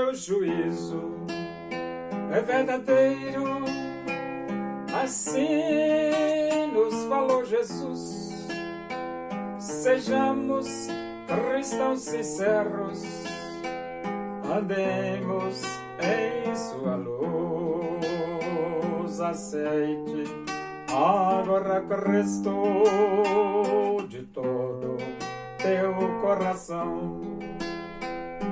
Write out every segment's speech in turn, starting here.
teu juízo é verdadeiro, assim nos falou Jesus. Sejamos cristãos sinceros, andemos em sua luz. Aceite agora Cristo de todo teu coração,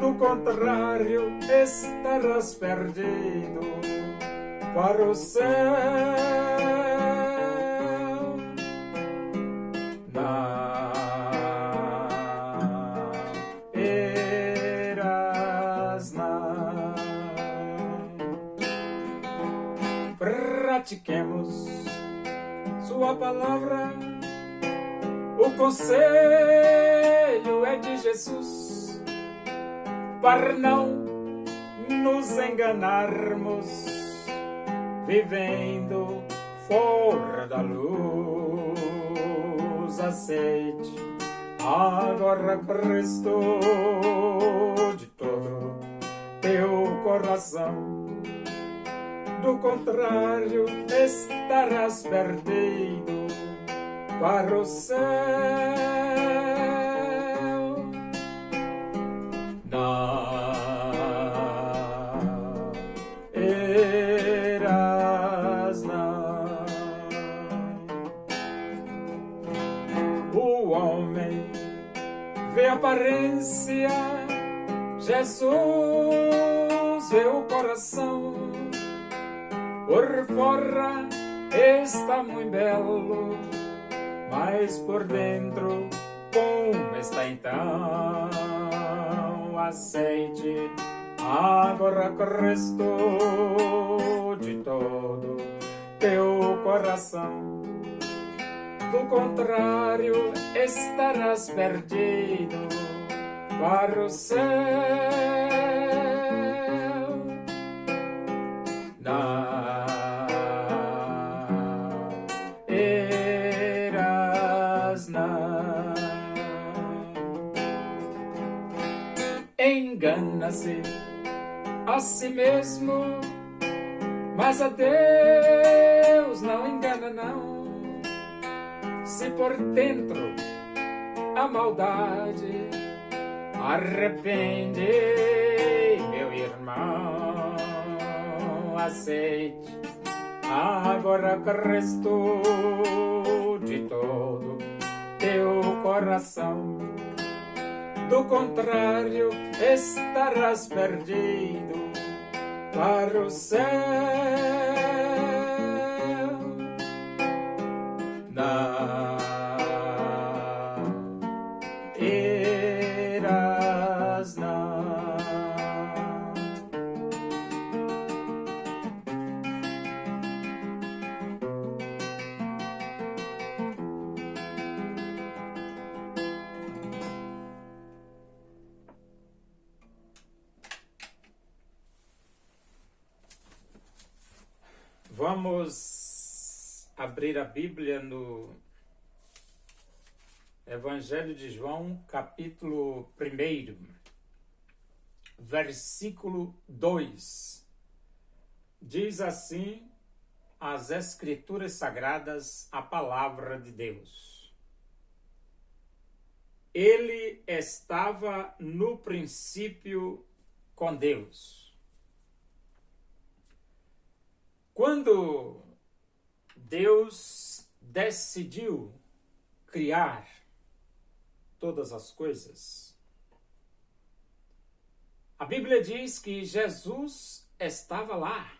do contrário estarás perdido para o céu. Na eras na pratiquemos sua palavra. O conselho é de Jesus, para não nos enganarmos, vivendo fora da luz. Aceite agora Cristo de todo teu coração, do contrário estarás perdido para o céu. Na eras na o homem vê a aparência, Jesus vê o coração. Por fora está muito belo, mas por dentro como está então? Aceite agora Cristo de todo teu coração, do contrário estarás perdido para o céu. Na eras na engana-se a si mesmo, mas a Deus não engana não. Se por dentro a maldade, arrepende, meu irmão. Aceite agora Cristo de todo teu coração, do contrário estarás perdido para o céu. Na eras na Vamos abrir a Bíblia no Evangelho de João, capítulo 1, versículo 2. Diz assim as Escrituras Sagradas, a palavra de Deus. Ele estava no princípio com Deus. Quando Deus decidiu criar todas as coisas, a Bíblia diz que Jesus estava lá.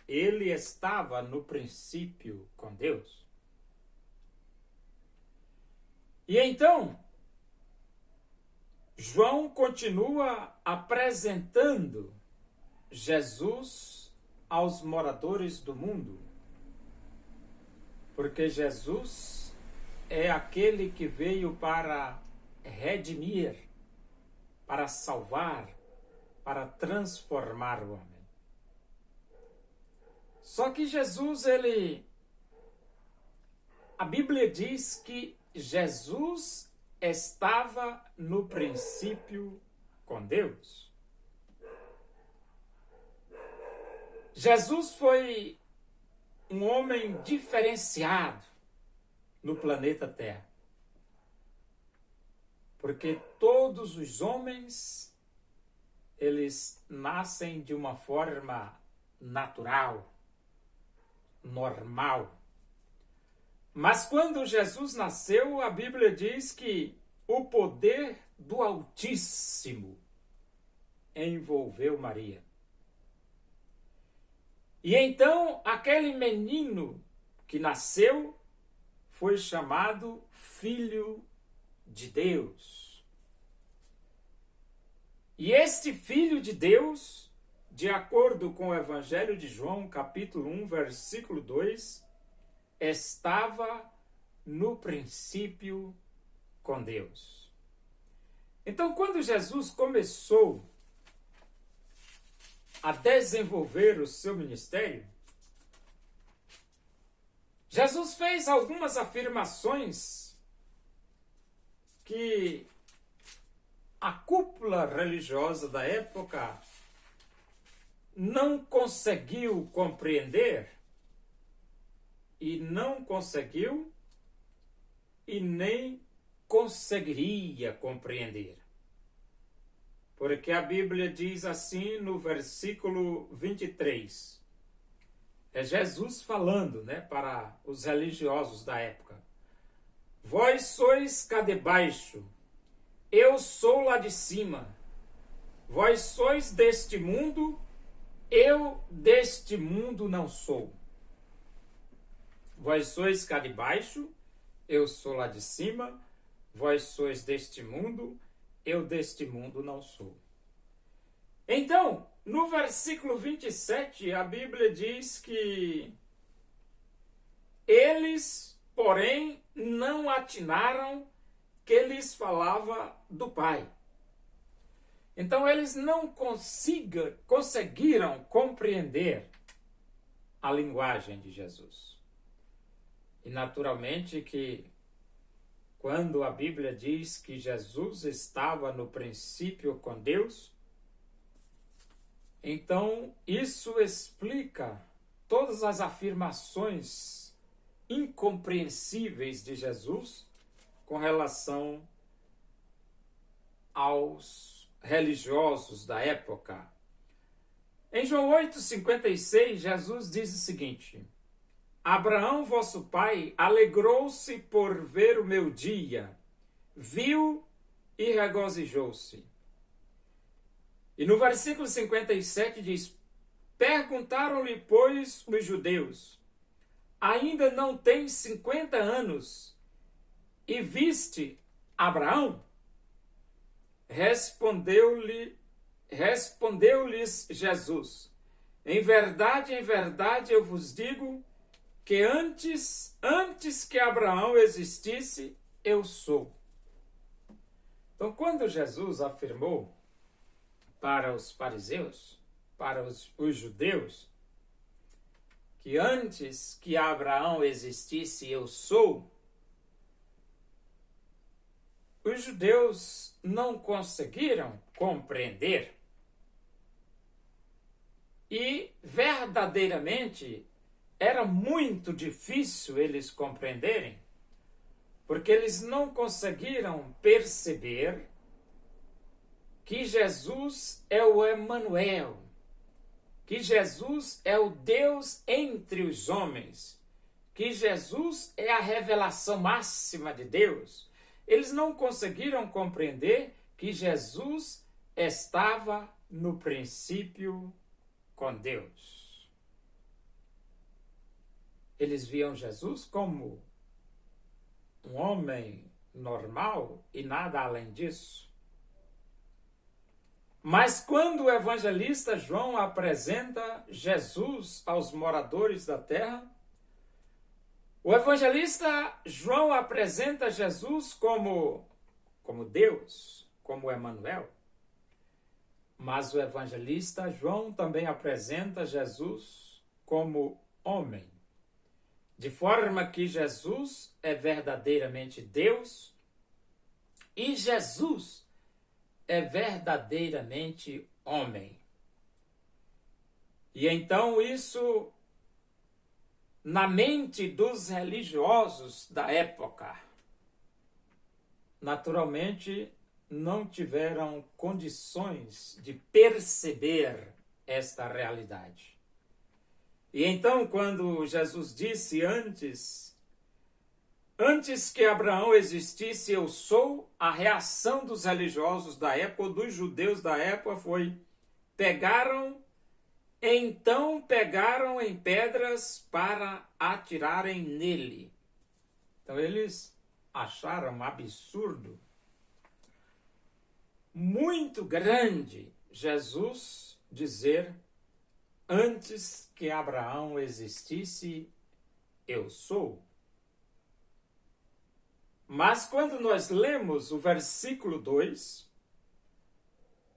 Ele estava no princípio com Deus. E então, João continua apresentando Jesus aos moradores do mundo, porque Jesus é aquele que veio para redimir, para salvar, para transformar o homem. Só que Jesus, a Bíblia diz que Jesus estava no princípio com Deus. Jesus foi um homem diferenciado no planeta Terra, porque todos os homens, eles nascem de uma forma natural, normal. Mas quando Jesus nasceu, a Bíblia diz que o poder do Altíssimo envolveu Maria. E então aquele menino que nasceu foi chamado Filho de Deus. E este Filho de Deus, de acordo com o Evangelho de João, capítulo 1, versículo 2, estava no princípio com Deus. Então, quando Jesus começou a desenvolver o seu ministério, Jesus fez algumas afirmações que a cúpula religiosa da época não conseguiu compreender e nem conseguiria compreender. Porque a Bíblia diz assim no versículo 23. É Jesus falando, para os religiosos da época. Vós sois cá de baixo, eu sou lá de cima. Vós sois deste mundo, eu deste mundo não sou. Vós sois cá de baixo, eu sou lá de cima. Vós sois deste mundo, eu deste mundo não sou. Então, no versículo 27, a Bíblia diz que eles, porém, não atinaram que lhes falava do Pai. Então, eles não conseguiram compreender a linguagem de Jesus. E, naturalmente, que quando a Bíblia diz que Jesus estava no princípio com Deus, então isso explica todas as afirmações incompreensíveis de Jesus com relação aos religiosos da época. Em João 8,56, Jesus diz o seguinte: Abraão, vosso pai, alegrou-se por ver o meu dia, viu e regozijou-se. E no versículo 57 diz: Perguntaram-lhe, pois, os judeus: Ainda não tens 50 anos e viste Abraão? Respondeu-lhes Jesus: em verdade, eu vos digo que antes que Abraão existisse, eu sou. Então, quando Jesus afirmou para os fariseus, para os judeus, que antes que Abraão existisse, eu sou, os judeus não conseguiram compreender e verdadeiramente era muito difícil eles compreenderem, porque eles não conseguiram perceber que Jesus é o Emanuel, que Jesus é o Deus entre os homens, que Jesus é a revelação máxima de Deus. Eles não conseguiram compreender que Jesus estava no princípio com Deus. Eles viam Jesus como um homem normal e nada além disso. Mas quando o evangelista João apresenta Jesus aos moradores da terra, o evangelista João apresenta Jesus como Deus, como Emanuel. Mas o evangelista João também apresenta Jesus como homem, de forma que Jesus é verdadeiramente Deus e Jesus é verdadeiramente homem. E então isso, na mente dos religiosos da época, naturalmente não tiveram condições de perceber esta realidade. E então, quando Jesus disse antes que Abraão existisse, eu sou, a reação dos religiosos da época, dos judeus da época, foi: pegaram em pedras para atirarem nele. Então eles acharam um absurdo muito grande Jesus dizer: antes que Abraão existisse, eu sou. Mas quando nós lemos o versículo 2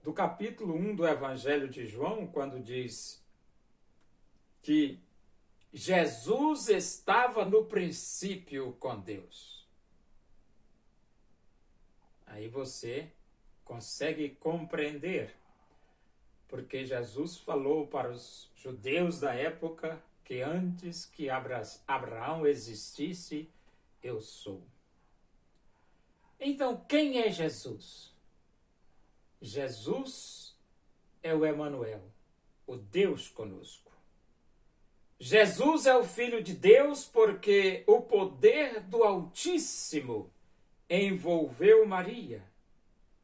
do capítulo 1 do Evangelho de João, quando diz que Jesus estava no princípio com Deus, aí você consegue compreender porque Jesus falou para os judeus da época que antes que Abraão existisse, eu sou. Então, quem é Jesus? Jesus é o Emanuel, o Deus conosco. Jesus é o Filho de Deus porque o poder do Altíssimo envolveu Maria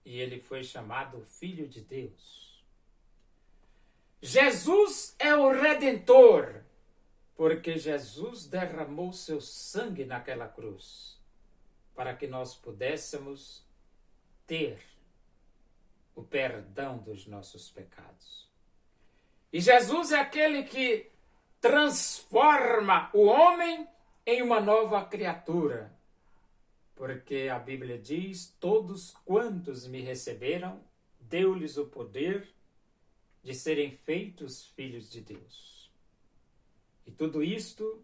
e ele foi chamado Filho de Deus. Jesus é o Redentor porque Jesus derramou seu sangue naquela cruz para que nós pudéssemos ter o perdão dos nossos pecados. E Jesus é aquele que transforma o homem em uma nova criatura, porque a Bíblia diz: todos quantos me receberam, deu-lhes o poder de serem feitos filhos de Deus. E tudo isto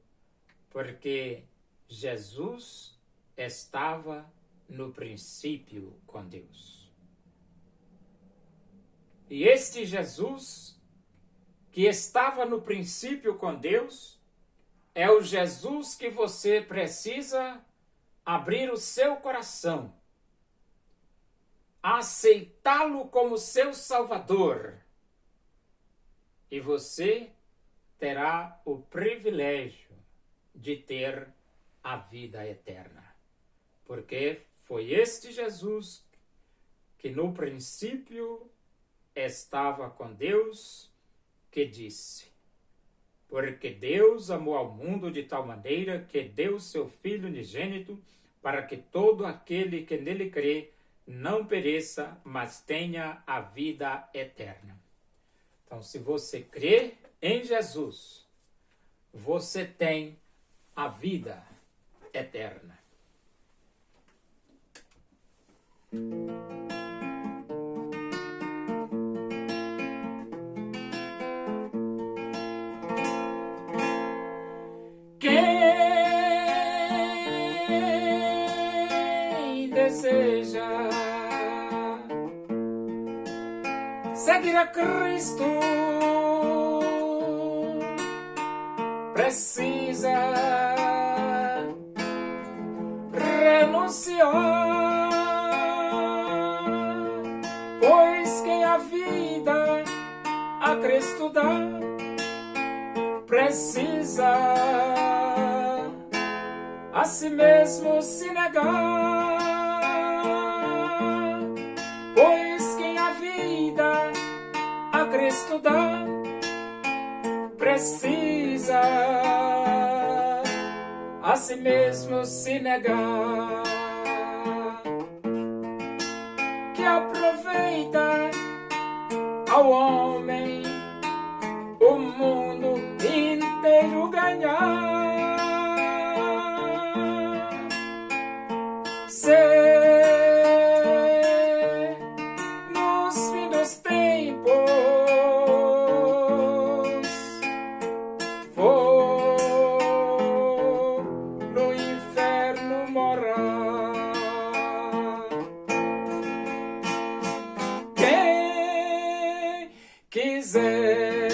porque Jesus estava no princípio com Deus. E este Jesus, que estava no princípio com Deus, é o Jesus que você precisa abrir o seu coração, aceitá-lo como seu Salvador, e você terá o privilégio de ter a vida eterna. Porque foi este Jesus que no princípio estava com Deus, que disse: porque Deus amou ao mundo de tal maneira que deu seu Filho unigênito, para que todo aquele que nele crê não pereça, mas tenha a vida eterna. Então, se você crê em Jesus, você tem a vida eterna. Quem deseja seguir a Cristo precisa renunciar, pois quem a vida a Cristo dá precisa a si mesmo se negar, pois quem a vida a Cristo dá precisa a si mesmo se negar. Que aproveita ao homem o mundo inteiro ganhar, ser nos fins dos tempos for no inferno morar. Quem quiser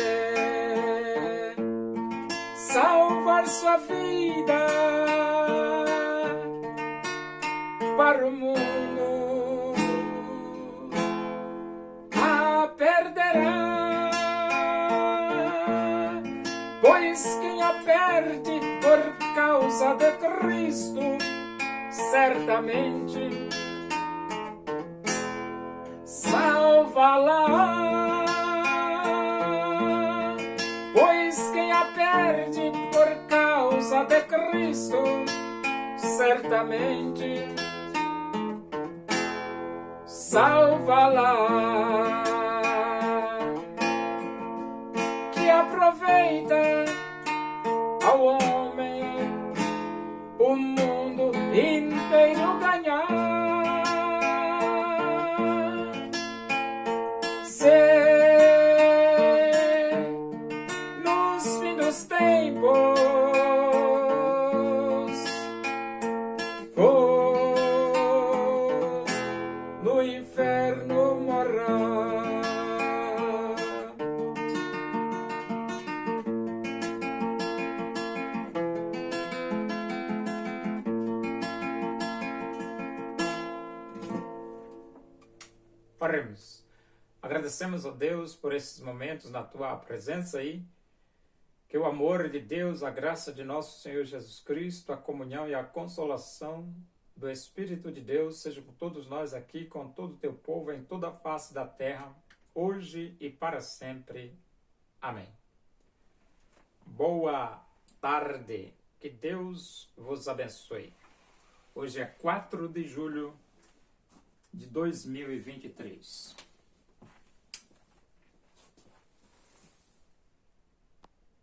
causa de Cristo, certamente salva-la. Pois quem a perde por causa de Cristo, certamente salva-la. Que aproveita ao homem o mundo inteiro ganhar, se nos fins dos tempos for no inferno morar. Oremos. Agradecemos a Deus por esses momentos na tua presença aí. Que o amor de Deus, a graça de nosso Senhor Jesus Cristo, a comunhão e a consolação do Espírito de Deus seja com todos nós aqui, com todo o teu povo, em toda a face da terra, hoje e para sempre. Amém. Boa tarde. Que Deus vos abençoe. Hoje é 4 de julho de 2023.